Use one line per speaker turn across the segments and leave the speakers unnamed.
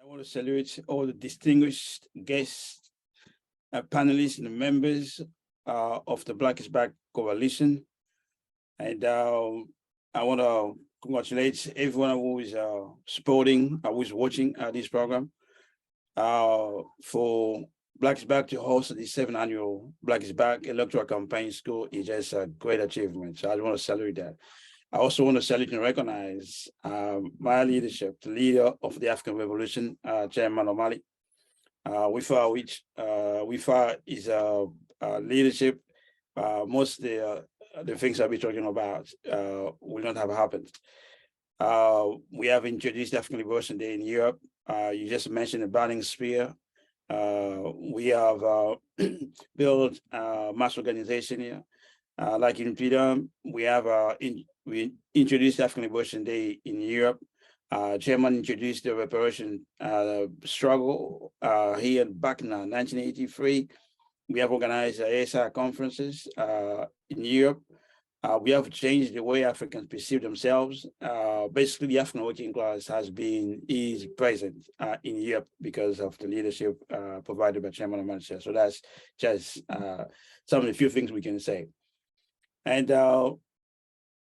I want to salute all the distinguished guests, panelists, and members of the Black is Back Coalition. And I want to congratulate everyone who is supporting, who is watching this program for Black is Back to host the 7th annual Black is Back Electoral Campaign School is just a great achievement. So I want to salute that. I also want to salute and recognize my leadership, the leader of the African Revolution, Chairman Omali, with his leadership, most of the things I'll be talking about will not have happened. We have introduced African Liberation Day in Europe. You just mentioned the Burning Spear. We have built mass organization here. Like in Freedom, we introduced African Liberation Day in Europe. Chairman introduced the Reparations struggle here back in 1983. We have organized ASR conferences in Europe. We have changed the way Africans perceive themselves. Basically, the African working class is present in Europe because of the leadership provided by Chairman Amansia. So that's just some of the few things we can say. And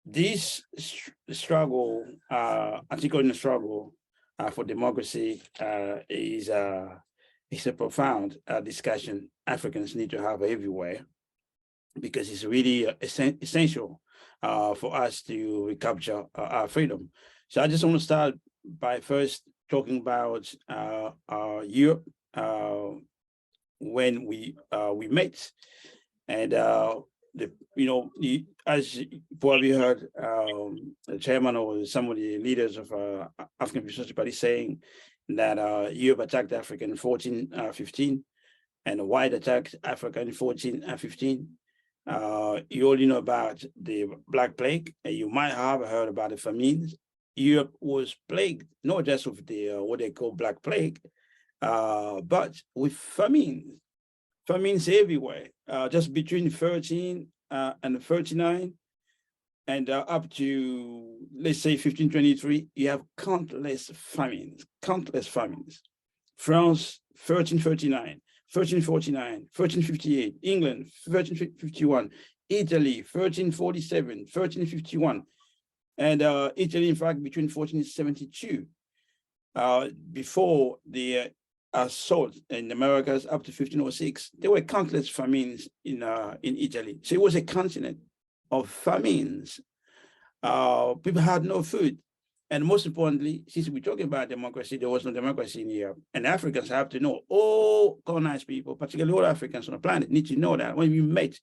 this struggle, Anti-Colonialist struggle for democracy is a profound discussion Africans need to have everywhere, because it's really essential for us to recapture our freedom. So I just want to start by first talking about Europe when we met, and as you probably heard the chairman or some of the leaders of African Socialist Party saying that Europe attacked Africa in 1415 and white attacked Africa in 1415. You already know about the Black Plague, and you might have heard about the famines. Europe was plagued not just with the what they call Black Plague, but with famines everywhere. Just between 13 and 39, and up to, let's say, 1523, you have countless famines. France, 1339. 1349, 1358, England, 1351, Italy, 1347, 1351, and Italy, in fact, between 1472, before the assault in the Americas up to 1506, there were countless famines in Italy. So it was a continent of famines. People had no food. And most importantly, since we're talking about democracy, there was no democracy in Europe. And Africans have to know, all colonized people, particularly all Africans on the planet, need to know that when we met,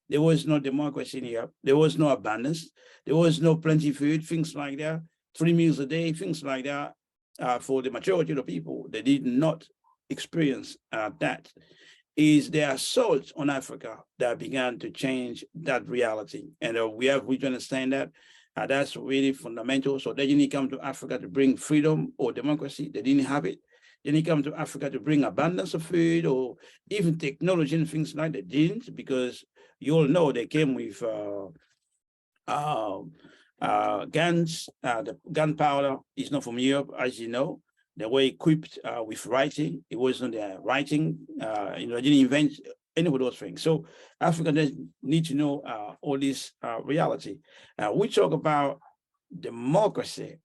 there was no democracy in Europe. There was no abundance. There was no plenty of food, things like that, 3 meals a day, things like that. For the majority of the people, they did not experience that. Is the assault on Africa that began to change that reality. And we to understand that. That's really fundamental. So they didn't come to Africa to bring freedom or democracy. They didn't have it. They didn't come to Africa to bring abundance of food or even technology and things like that. They didn't, because you all know they came with guns. The gunpowder is not from Europe, as you know. They were equipped with writing. It wasn't their writing. They didn't invent any of those things. So Africans need to know all this reality. We talk about democracy.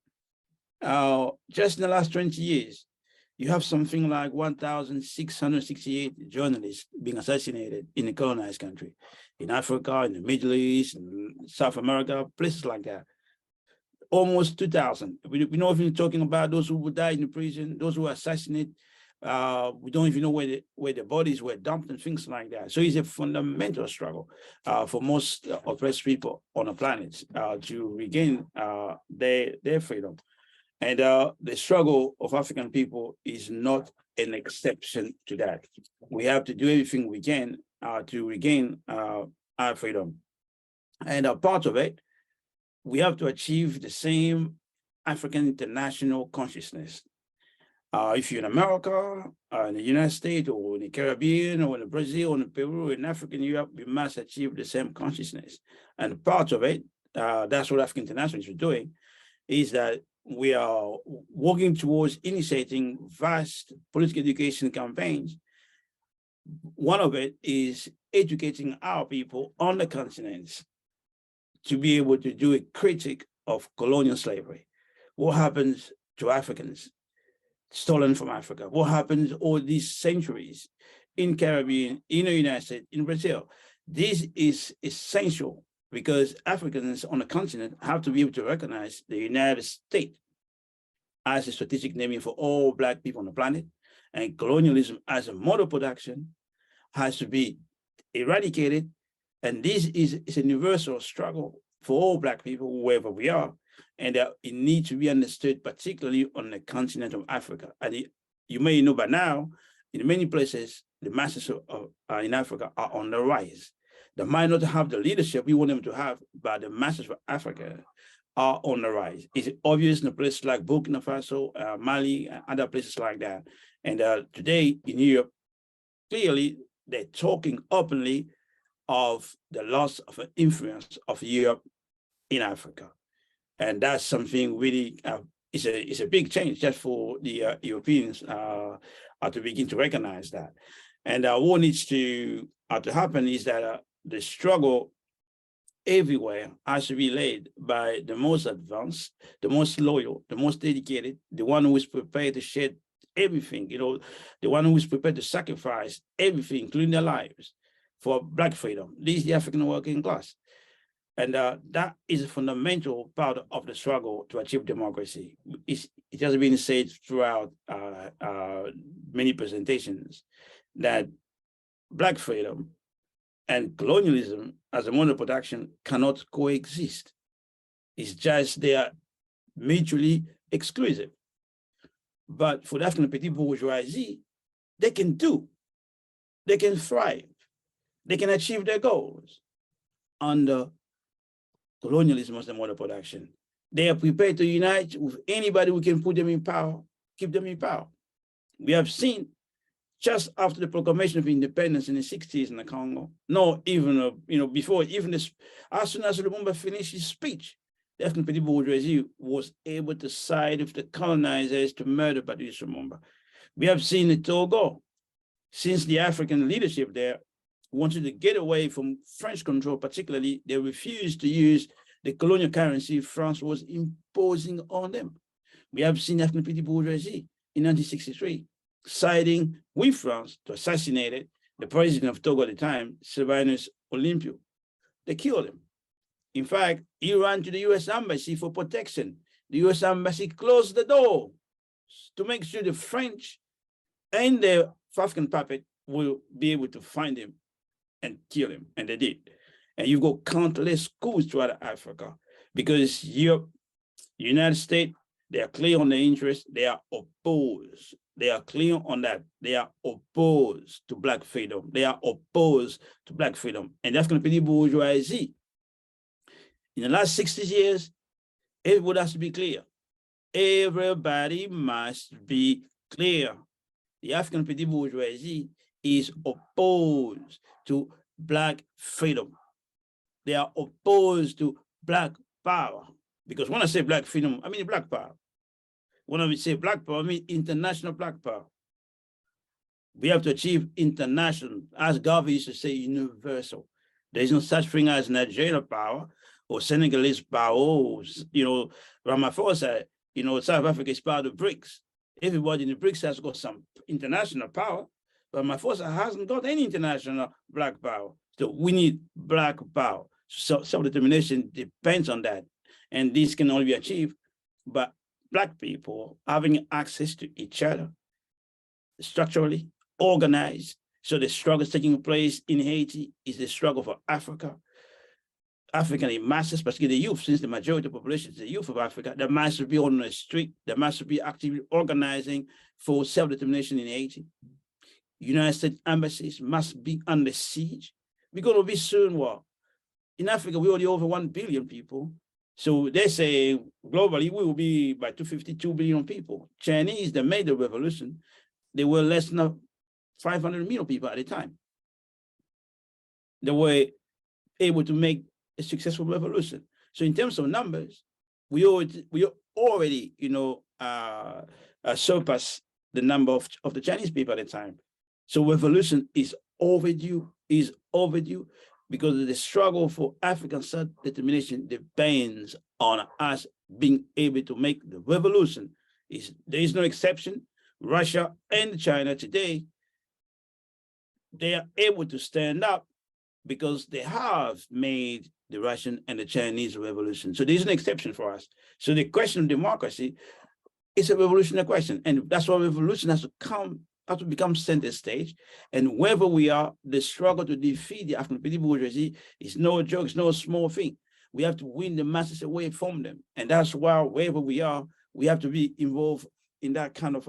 Just in the last 20 years, you have something like 1,668 journalists being assassinated in a colonized country, in Africa, in the Middle East, in South America, places like that. Almost 2,000. We know if you're talking about those who would die in the prison, those who were assassinated. We don't even know where the bodies were dumped and things like that. So it's a fundamental struggle for most oppressed people on the planet to regain their freedom. And the struggle of African people is not an exception to that. We have to do everything we can to regain our freedom. And a part of it, we have to achieve the same African international consciousness. If you're in America, in the United States, or in the Caribbean, or in Brazil, or in Peru, in Africa, in Europe, we must achieve the same consciousness. And part of it, that's what African Internationalists are doing, is that we are working towards initiating vast political education campaigns. One of it is educating our people on the continents to be able to do a critique of colonial slavery. What happens to Africans stolen from Africa? What happens all these centuries in Caribbean, in the United States, in Brazil? This is essential because Africans on the continent have to be able to recognize the United States as a strategic naming for all Black people on the planet, and colonialism as a mode of production has to be eradicated. And this is a universal struggle for all Black people, wherever we are, and it needs to be understood, particularly on the continent of Africa. And you may know by now, in many places, the masses in Africa are on the rise. They might not have the leadership we want them to have, but the masses of Africa are on the rise. It's obvious in a place like Burkina Faso, Mali, and other places like that. And today in Europe, clearly they're talking openly of the loss of influence of Europe in Africa. And that's something really, it's a big change just for the Europeans to begin to recognize that. And what needs to happen is that the struggle everywhere has to be led by the most advanced, the most loyal, the most dedicated, the one who is prepared to shed everything, the one who is prepared to sacrifice everything, including their lives, for Black freedom. This is the African working class. And that is a fundamental part of the struggle to achieve democracy. It has been said throughout many presentations that Black freedom and colonialism as a mode of production cannot coexist. It's just they are mutually exclusive. But for the African petit bourgeoisie, they can thrive, they can achieve their goals under colonialism as a mode of production. They are prepared to unite with anybody who can put them in power, keep them in power. We have seen just after the proclamation of independence in the 60s in the Congo, no, even before, even this, as soon as Lumumba finished his speech, the African petit bourgeoisie was able to side with the colonizers to murder Patrice Lumumba. We have seen in Togo, since the African leadership there wanted to get away from French control, particularly, they refused to use the colonial currency France was imposing on them. We have seen African petit bourgeoisie in 1963 siding with France to assassinate the president of Togo at the time, Sylvanus Olympio. They killed him. In fact, he ran to the US Embassy for protection. The US Embassy closed the door to make sure the French and the African puppet will be able to find him and kill him, and they did. And you've got countless coups throughout Africa because Europe, United States, they are clear on their interests, they are opposed. They are clear on that. They are opposed to Black freedom. They are opposed to Black freedom. And the African petit bourgeoisie, in the last 60 years, everybody has to be clear. Everybody must be clear. The African petit bourgeoisie is opposed to Black freedom. They are opposed to Black power. Because when I say Black freedom, I mean Black power. When I say Black power, I mean international Black power. We have to achieve international, as Garvey used to say, universal. There is no such thing as Nigerian power or Senegalese power, or, Ramaphosa, South Africa is part of BRICS. Everybody in the BRICS has got some international power, but Ramaphosa hasn't got any international Black power. So we need Black power. So self-determination depends on that. And this can only be achieved by Black people having access to each other, structurally organized. So the struggle taking place in Haiti is the struggle for Africa. African masses, particularly the youth, since the majority of the population is the youth of Africa, the masses be on the street, the masses be actively organizing for self-determination in Haiti. United States embassies must be under siege. We're going to be soon what? In Africa, we're already over 1 billion people. So they say globally, we will be by 252 billion people. Chinese, they made the revolution. They were less than 500 million people at the time. They were able to make a successful revolution. So in terms of numbers, we already, surpassed the number of the Chinese people at the time. So revolution is overdue, because the struggle for African self-determination depends on us being able to make the revolution. There is no exception. Russia and China today, they are able to stand up because they have made the Russian and the Chinese revolution. So there's an exception for us. So the question of democracy is a revolutionary question. And that's why revolution has to become center stage. And wherever we are, the struggle to defeat the African political bourgeoisie is no joke, it's no small thing. We have to win the masses away from them. And that's why wherever we are, we have to be involved in that kind of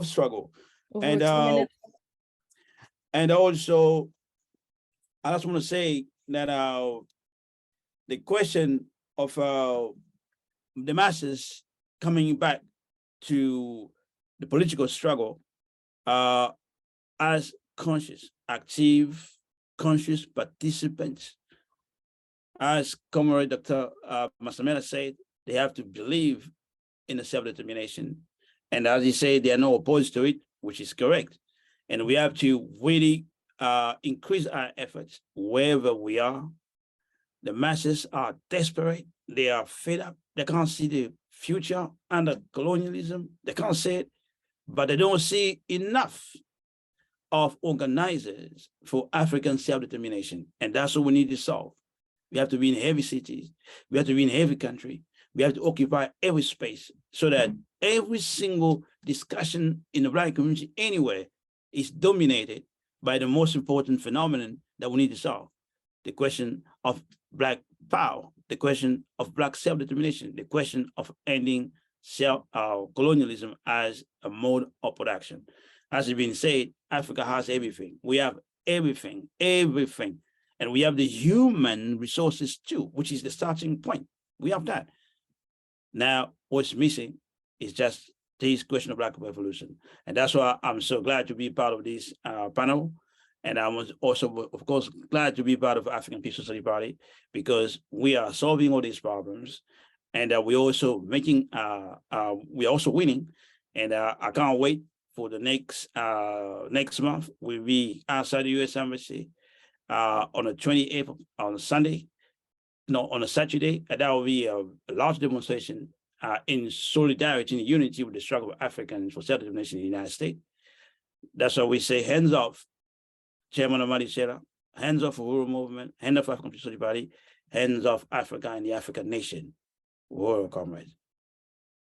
struggle.
Over
And
2 minutes.
And also, I just want to say that the question of the masses coming back to the political struggle as conscious, active, conscious participants. As Comrade Dr. Masamela said, they have to believe in the self-determination. And as he said, they are not opposed to it, which is correct. And we have to really increase our efforts wherever we are. The masses are desperate. They are fed up. They can't see the future under colonialism. They can't see it, but they don't see enough of organizers for African self-determination. And that's what we need to solve. We have to be in heavy cities. We have to be in every country. We have to occupy every space so that every single discussion in the Black community anywhere is dominated by the most important phenomenon that we need to solve: the question of Black power, the question of Black self-determination, the question of ending colonialism as a mode of production. As has been said, Africa has everything. We have everything, and we have the human resources too, which is the starting point. We have that. Now, what's missing is just this question of Black revolution. And that's why I'm so glad to be part of this panel. And I was also, of course, glad to be part of African Peace Society Party, because we are solving all these problems. And we're also making, we're also winning. And I can't wait for the next month. We'll be outside the US Embassy on the 28th, on Sunday, no, on a Saturday. And that will be a large demonstration in solidarity and unity with the struggle of Africans for self-determination in the United States. That's why we say hands off Chairman Amadi Shera, hands off for rural movement, hands off African Peace Society Party, hands off Africa and the African nation. World comrades.